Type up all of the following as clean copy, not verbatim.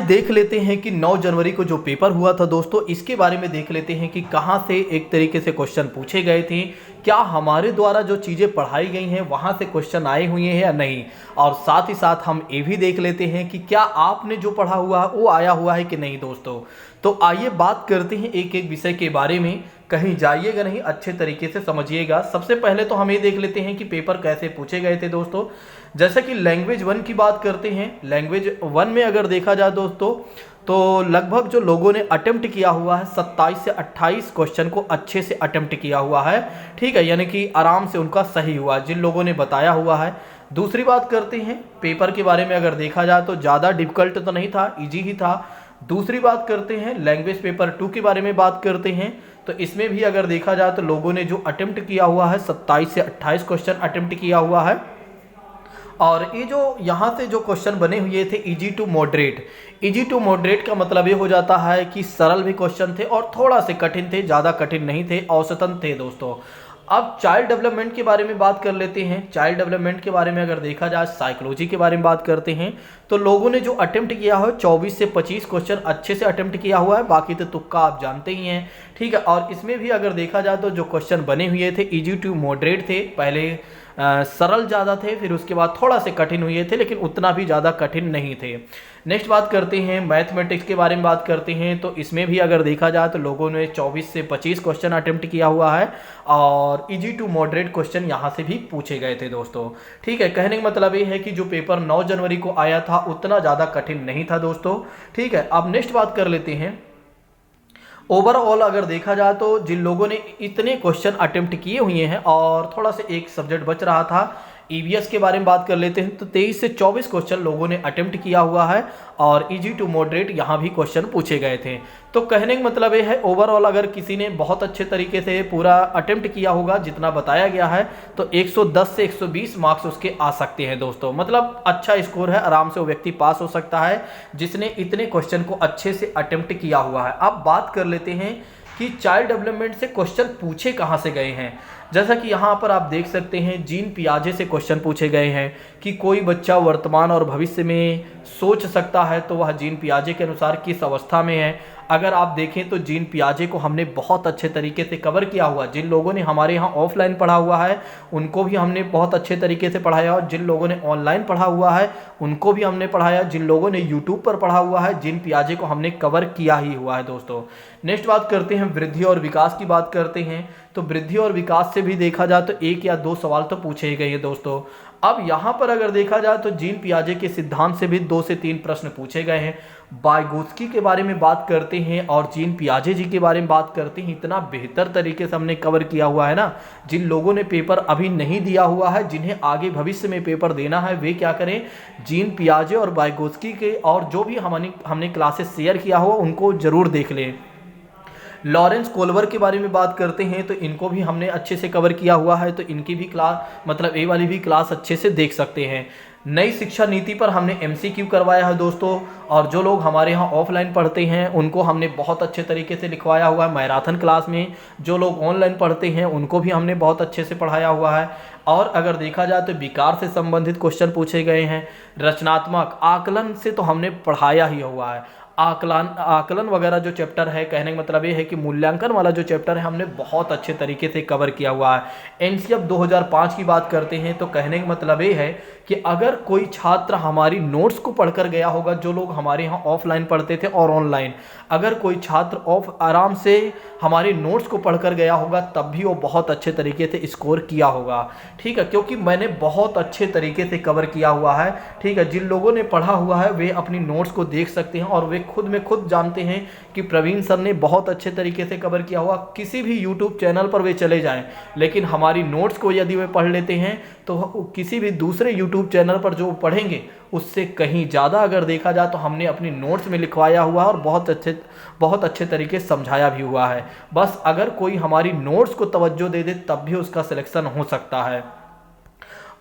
देख लेते हैं कि 9 जनवरी को जो पेपर हुआ था दोस्तों, इसके बारे में देख लेते हैं कि कहाँ से एक तरीके से क्वेश्चन पूछे गए थे, क्या हमारे द्वारा जो चीज़ें पढ़ाई गई हैं वहाँ से क्वेश्चन आए हुए हैं या नहीं, और साथ ही साथ हम ये भी देख लेते हैं कि क्या आपने जो पढ़ा हुआ है वो आया हुआ है कि नहीं दोस्तों। तो आइए बात करते हैं एक एक विषय के बारे में, कहीं जाइएगा नहीं, अच्छे तरीके से समझिएगा। सबसे पहले तो हम ये देख लेते हैं कि पेपर कैसे पूछे गए थे दोस्तों। जैसा कि लैंग्वेज 1 की बात करते हैं, लैंग्वेज 1 में अगर देखा जाए दोस्तों तो लगभग जो लोगों ने अटेम्प्ट किया हुआ है 27 से 28 क्वेश्चन को अच्छे से अटेम्प्ट किया हुआ है, ठीक है, यानी कि आराम से उनका सही हुआ जिन लोगों ने बताया हुआ है। दूसरी बात करते हैं पेपर के बारे में, अगर देखा जाए तो ज़्यादा डिफिकल्ट तो नहीं था, ईजी ही था। दूसरी बात करते हैं लैंग्वेज पेपर 2 के बारे में बात करते हैं, तो इसमें भी अगर देखा जाए तो लोगों ने जो अटेम्प्ट किया हुआ है 27 से 28 क्वेश्चन अटेम्प्ट किया हुआ है। और ये जो यहाँ से जो क्वेश्चन बने हुए थे easy to moderate, easy to moderate का मतलब ये हो जाता है कि सरल भी क्वेश्चन थे और थोड़ा से कठिन थे, ज़्यादा कठिन नहीं थे, औसतन थे दोस्तों। अब चाइल्ड डेवलपमेंट के बारे में बात कर लेते हैं। चाइल्ड डेवलपमेंट के बारे में अगर देखा जाए, साइकोलॉजी के बारे में बात करते हैं, तो लोगों ने जो अटेम्प्ट किया है 24 से 25 क्वेश्चन अच्छे से अटेम्प्ट किया हुआ है, बाकी तो तुक्का आप जानते ही हैं, ठीक है। और इसमें भी अगर देखा जाए तो जो क्वेश्चन बने हुए थे इजी टू मॉडरेट थे, पहले सरल ज़्यादा थे, फिर उसके बाद थोड़ा से कठिन हुए थे, लेकिन उतना भी ज़्यादा कठिन नहीं थे। नेक्स्ट बात करते हैं मैथमेटिक्स के बारे में बात करते हैं, तो इसमें भी अगर देखा जाए तो लोगों ने 24 से 25 क्वेश्चन अटेम्प्ट किया हुआ है और इजी टू मॉडरेट क्वेश्चन यहाँ से भी पूछे गए थे दोस्तों, ठीक है। कहने का मतलब ये है कि जो पेपर 9 जनवरी को आया था उतना ज़्यादा कठिन नहीं था दोस्तों, ठीक है। अब नेक्स्ट बात कर लेते हैं ओवरऑल अगर देखा जाए तो जिन लोगों ने इतने क्वेश्चन अटेम्प्ट किए हुए हैं और थोड़ा सा एक सब्जेक्ट बच रहा था, ईवीएस के बारे में बात कर लेते हैं, तो 23 से 24 क्वेश्चन लोगों ने अटेम्प्ट किया हुआ है और इजी टू मॉडरेट यहाँ भी क्वेश्चन पूछे गए थे। तो कहने का मतलब ये है ओवरऑल अगर किसी ने बहुत अच्छे तरीके से पूरा अटेम्प्ट किया होगा जितना बताया गया है, तो 110 से 120 मार्क्स उसके आ सकते हैं दोस्तों, मतलब अच्छा स्कोर है, आराम से वो व्यक्ति पास हो सकता है जिसने इतने क्वेश्चन को अच्छे से अटेम्प्ट किया हुआ है। अब बात कर लेते हैं कि चाइल्ड डेवलपमेंट से क्वेश्चन पूछे कहाँ से गए हैं। जैसा कि यहाँ पर आप देख सकते हैं जीन पियाजे से क्वेश्चन पूछे गए हैं कि कोई बच्चा वर्तमान और भविष्य में सोच सकता है तो वह जीन पियाजे के अनुसार किस अवस्था में है। अगर आप देखें तो जीन पियाजे को हमने बहुत अच्छे तरीके से कवर किया हुआ, जिन लोगों ने हमारे यहाँ ऑफलाइन पढ़ा हुआ है उनको भी हमने बहुत अच्छे तरीके से पढ़ाया, और जिन लोगों ने ऑनलाइन पढ़ा हुआ है उनको भी हमने पढ़ाया, जिन लोगों ने यूट्यूब पर पढ़ा हुआ है जीन पियाजे को हमने कवर किया ही हुआ है दोस्तों। नेक्स्ट बात करते हैं वृद्धि और विकास की बात करते हैं, तो वृद्धि और विकास से भी देखा जाए तो 1 या 2 सवाल तो पूछे ही गए हैं दोस्तों। अब यहाँ पर अगर देखा जाए तो जीन पियाजे के सिद्धांत से भी 2 से 3 प्रश्न पूछे गए हैं। वाइगोत्स्की के बारे में बात करते हैं और जीन पियाजे जी के बारे में बात करते हैं, इतना बेहतर तरीके से हमने कवर किया हुआ है ना। जिन लोगों ने पेपर अभी नहीं दिया हुआ है, जिन्हें आगे भविष्य में पेपर देना है, वे क्या करें, जीन पियाजे और वाइगोत्स्की के और जो भी हमने क्लासेस शेयर किया हुआ उनको जरूर देख लें। लॉरेंस कोल्बर के बारे में बात करते हैं, तो इनको भी हमने अच्छे से कवर किया हुआ है, तो इनकी भी क्लास, मतलब ए वाली भी क्लास अच्छे से देख सकते हैं। नई शिक्षा नीति पर हमने एमसीक्यू करवाया है दोस्तों, और जो लोग हमारे यहाँ ऑफलाइन पढ़ते हैं उनको हमने बहुत अच्छे तरीके से लिखवाया हुआ है मैराथन क्लास में। जो लोग ऑनलाइन पढ़ते हैं उनको भी हमने बहुत अच्छे से पढ़ाया हुआ है। और अगर देखा जाए तो विकार से संबंधित क्वेश्चन पूछे गए हैं। रचनात्मक आकलन से तो हमने पढ़ाया ही हुआ है। आकलन वगैरह जो चैप्टर है, कहने का मतलब ये है कि मूल्यांकन वाला जो चैप्टर है हमने बहुत अच्छे तरीके से कवर किया हुआ है। एनसीएफ 2005 की बात करते हैं, तो कहने का मतलब ये है कि अगर कोई छात्र हमारी नोट्स को पढ़कर गया होगा, जो लोग हमारे यहाँ ऑफलाइन पढ़ते थे और ऑनलाइन, अगर कोई छात्र आराम से हमारे नोट्स को पढ़कर गया होगा तब भी वो बहुत अच्छे तरीके से स्कोर किया होगा, ठीक है, क्योंकि मैंने बहुत अच्छे तरीके से कवर किया हुआ है, ठीक है। जिन लोगों ने पढ़ा हुआ है वे अपनी नोट्स को देख सकते हैं और वे खुद में खुद जानते हैं कि प्रवीण सर ने बहुत अच्छे तरीके से कवर किया हुआ। किसी भी यूट्यूब चैनल पर वे चले जाएं, लेकिन हमारी नोट्स को यदि वे पढ़ लेते हैं तो किसी भी दूसरे यूट्यूब चैनल पर जो पढ़ेंगे उससे कहीं ज़्यादा अगर देखा जाए तो हमने अपनी नोट्स में लिखवाया हुआ है और बहुत अच्छे तरीके से समझाया भी हुआ है। बस अगर कोई हमारी नोट्स को तवज्जो दे दे तब भी उसका सिलेक्शन हो सकता है।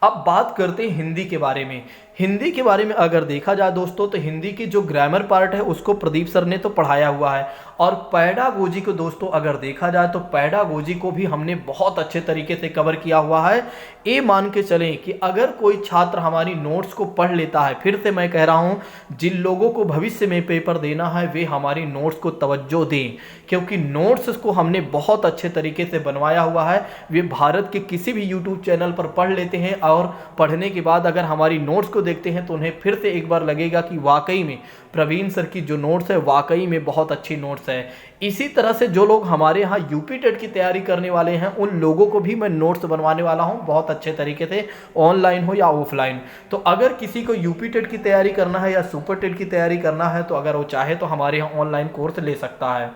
अब बात करते हैं हिंदी के बारे में। हिंदी के बारे में अगर देखा जाए दोस्तों, तो हिंदी की जो ग्रामर पार्ट है उसको प्रदीप सर ने तो पढ़ाया हुआ है। और पैडागोजी को दोस्तों अगर देखा जाए तो पैडागोजी को भी हमने बहुत अच्छे तरीके से कवर किया हुआ है। ये मान के चलें कि अगर कोई छात्र हमारी नोट्स को पढ़ लेता है, फिर से मैं कह रहा हूँ, जिन लोगों को भविष्य में पेपर देना है वे हमारी नोट्स को तवज्जो दें, क्योंकि नोट्स को हमने बहुत अच्छे तरीके से बनवाया हुआ है। वे भारत के किसी भी यूट्यूब चैनल पर पढ़ लेते हैं और पढ़ने के बाद अगर हमारी नोट्स को देखते हैं तो उन्हें फिर से एक बार लगेगा कि वाकई में प्रवीण सर की जो नोट्स है वाकई में बहुत अच्छी नोट्स है। इसी तरह से जो लोग हमारे यहाँ यूपी टेट की तैयारी करने वाले हैं उन लोगों को भी मैं नोट्स बनवाने वाला हूँ बहुत अच्छे तरीके से, ऑनलाइन हो या ऑफलाइन। तो अगर किसी को यूपी टेट की तैयारी करना है या सुपर टेट की तैयारी करना है तो अगर वो चाहे तो हमारे यहाँ ऑनलाइन कोर्स ले सकता है।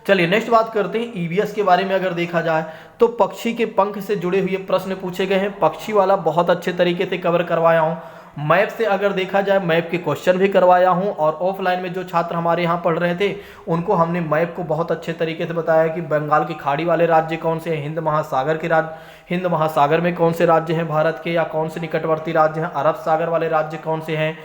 चलिए नेक्स्ट बात करते हैं ईवीएस के बारे में। अगर देखा जाए तो पक्षी के पंख से जुड़े हुए प्रश्न पूछे गए हैं। पक्षी वाला बहुत अच्छे तरीके से कवर करवाया हूँ। मैप से अगर देखा जाए मैप के क्वेश्चन भी करवाया हूं। और ऑफलाइन में जो छात्र हमारे यहां पढ़ रहे थे उनको हमने मैप को बहुत अच्छे तरीके से बताया कि बंगाल की खाड़ी वाले राज्य कौन से हैं, हिंद महासागर में कौन से राज्य हैं भारत के, या कौन से निकटवर्ती राज्य हैं, अरब सागर वाले राज्य कौन से हैं,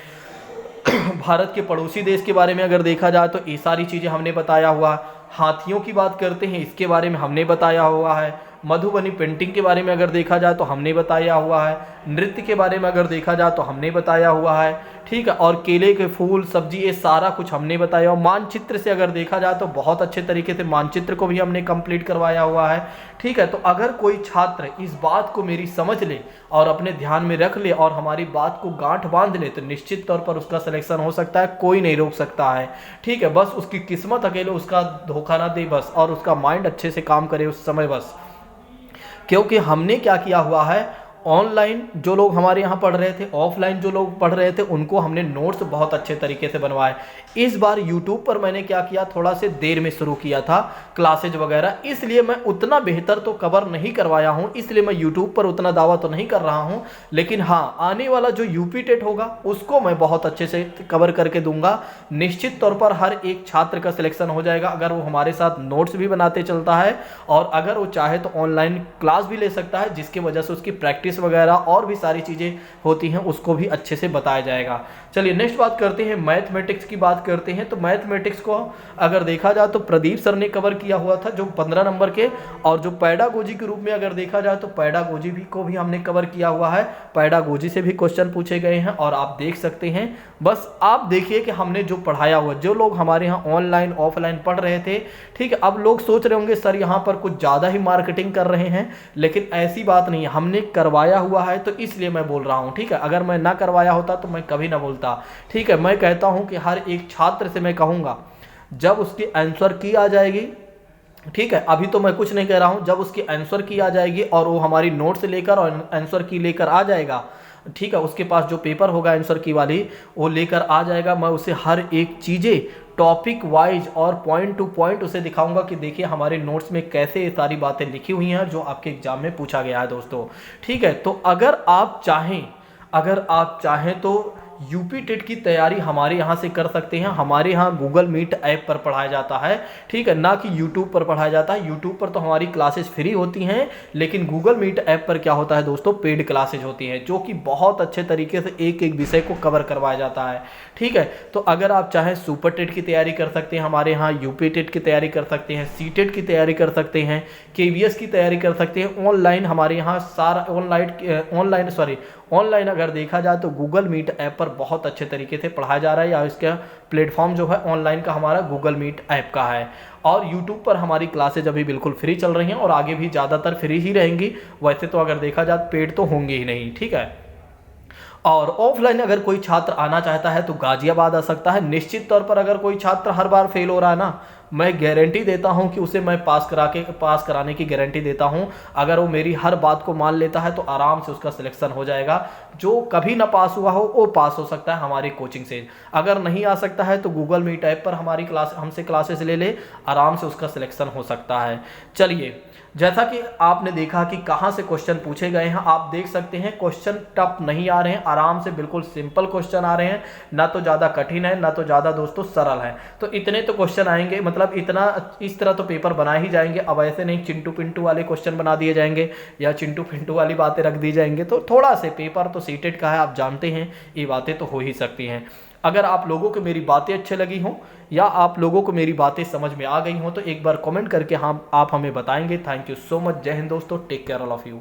भारत के पड़ोसी देश के बारे में अगर देखा जाए तो ये सारी चीज़ें हमने बताया हुआ। हाथियों की बात करते हैं, इसके बारे में हमने बताया हुआ है। मधुबनी पेंटिंग के बारे में अगर देखा जाए तो हमने बताया हुआ है। नृत्य के बारे में अगर देखा जाए तो हमने बताया हुआ है, ठीक है। और केले के फूल, सब्जी, ये सारा कुछ हमने बताया। और मानचित्र से अगर देखा जाए तो बहुत अच्छे तरीके से मानचित्र को भी हमने कंप्लीट करवाया हुआ है, ठीक है। तो अगर कोई छात्र इस बात को मेरी समझ ले और अपने ध्यान में रख ले और हमारी बात को गांठ बांध ले तो निश्चित तौर पर उसका सिलेक्शन हो सकता है, कोई नहीं रोक सकता है, ठीक है। बस उसकी किस्मत अकेले उसका धोखा ना दे बस, और उसका माइंड अच्छे से काम करे उस समय बस। क्योंकि हमने क्या किया हुआ है, ऑनलाइन जो लोग हमारे यहाँ पढ़ रहे थे, ऑफलाइन जो लोग पढ़ रहे थे, उनको हमने नोट्स बहुत अच्छे तरीके से बनवाए। इस बार यूट्यूब पर मैंने क्या किया, थोड़ा से देर में शुरू किया था क्लासेज वगैरह, इसलिए मैं उतना बेहतर तो कवर नहीं करवाया हूँ, इसलिए मैं यूट्यूब पर उतना दावा तो नहीं कर रहा हूँ। लेकिन हाँ, आने वाला जो यूपी टेट होगा उसको मैं बहुत अच्छे से कवर करके दूंगा। निश्चित तौर पर हर एक छात्र का सिलेक्शन हो जाएगा अगर वो हमारे साथ नोट्स भी बनाते चलता है, और अगर वो चाहे तो ऑनलाइन क्लास भी ले सकता है, जिसकी वजह से उसकी प्रैक्टिस वगैरह और भी सारी चीजें होती हैं उसको भी अच्छे से बताया जाएगा। चलिए नेक्स्ट बात करते हैं, मैथमेटिक्स की बात करते हैं। तो मैथमेटिक्स को अगर देखा जाए तो प्रदीप सर ने कवर किया हुआ था जो 15 नंबर के, और जो पैडागोजी के रूप में अगर देखा जाए तो पैडागोजी भी को भी हमने कवर किया हुआ है। पैडागोजी से भी क्वेश्चन पूछे गए हैं और आप देख सकते हैं। बस आप देखिए कि हमने जो पढ़ाया हुआ, जो लोग हमारे यहाँ ऑनलाइन ऑफलाइन पढ़ रहे थे, ठीक है, अब लोग सोच रहे होंगे सर यहाँ पर कुछ ज़्यादा ही मार्केटिंग कर रहे हैं, लेकिन ऐसी बात नहीं है, हमने करवाया हुआ है तो इसलिए मैं बोल रहा हूँ, ठीक है। अगर मैं ना करवाया होता तो मैं कभी ना बोलता, ठीक है। मैं कहता हूँ कि हर एक छात्र से मैं कहूँगा जब उसकी आंसर की आ जाएगी, ठीक है, अभी तो मैं कुछ नहीं कह रहा हूँ, जब उसकी आंसर की आ जाएगी और वो हमारी नोट से लेकर और आंसर की लेकर आ जाएगा, ठीक है, उसके पास जो पेपर होगा आंसर की वाली वो लेकर आ जाएगा, मैं उसे हर एक चीज़ें टॉपिक वाइज और पॉइंट टू पॉइंट उसे दिखाऊंगा कि देखिए हमारे नोट्स में कैसे ये सारी बातें लिखी हुई हैं जो आपके एग्जाम में पूछा गया है दोस्तों, ठीक है। तो अगर आप चाहें तो यूपी टेट की तैयारी हमारे यहाँ से कर सकते हैं। हमारे यहाँ गूगल मीट ऐप पर पढ़ाया जाता है, ठीक है, ना कि यूट्यूब पर पढ़ाया जाता है। यूट्यूब पर तो हमारी क्लासेस फ्री होती हैं, लेकिन गूगल मीट ऐप पर क्या होता है दोस्तों, पेड क्लासेज होती हैं जो कि बहुत अच्छे तरीके से एक एक विषय को कवर करवाया जाता है, ठीक है। तो अगर आप चाहें सुपर टेट की तैयारी कर सकते हैं हमारे यहाँ, यूपी टेट की तैयारी कर सकते हैं, सी टेट की तैयारी कर सकते हैं, केवीएस की तैयारी कर सकते हैं। ऑनलाइन हमारे यहाँ सारा ऑनलाइन अगर देखा जाए तो गूगल मीट ऐप पर बहुत अच्छे तरीके से पढ़ाया जा रहा है, या इसका प्लेटफॉर्म जो है ऑनलाइन का हमारा गूगल मीट ऐप का है। और यूट्यूब पर हमारी क्लासेज अभी बिल्कुल फ्री चल रही हैं और आगे भी ज़्यादातर फ्री ही रहेंगी। वैसे तो अगर देखा जाए पेड तो होंगे ही नहीं, ठीक है। और ऑफलाइन अगर कोई छात्र आना चाहता है तो गाजियाबाद आ सकता है। निश्चित तौर पर अगर कोई छात्र हर बार फेल हो रहा है ना, मैं गारंटी देता हूं कि उसे मैं पास कराने की गारंटी देता हूं। अगर वो मेरी हर बात को मान लेता है तो आराम से उसका सिलेक्शन हो जाएगा। जो कभी ना पास हुआ हो वो पास हो सकता है हमारी कोचिंग से। अगर नहीं आ सकता है तो गूगल मीट ऐप पर हमसे क्लासेस ले ले, आराम से उसका सिलेक्शन हो सकता है। चलिए, जैसा कि आपने देखा कि कहाँ से क्वेश्चन पूछे गए हैं, आप देख सकते हैं क्वेश्चन टफ नहीं आ रहे हैं, आराम से बिल्कुल सिंपल क्वेश्चन आ रहे हैं, ना तो ज़्यादा कठिन है ना तो ज़्यादा दोस्तों सरल है। तो इतने तो क्वेश्चन आएंगे, मतलब मतलब इतना इस तरह तो पेपर बना ही जाएंगे, अब ऐसे नहीं चिंटू पिंटू वाले क्वेश्चन बना दिए जाएंगे या चिंटू पिंटू वाली बातें रख दी जाएंगे। तो थोड़ा से पेपर तो सीटेट का है, आप जानते हैं ये बातें तो हो ही सकती हैं। अगर आप लोगों को मेरी बातें अच्छी लगी हों या आप लोगों को मेरी बातें समझ में आ गई हों तो एक बार कमेंट करके हम आप हमें बताएंगे। Thank you so much. जय हिंद दोस्तों, take care all of you.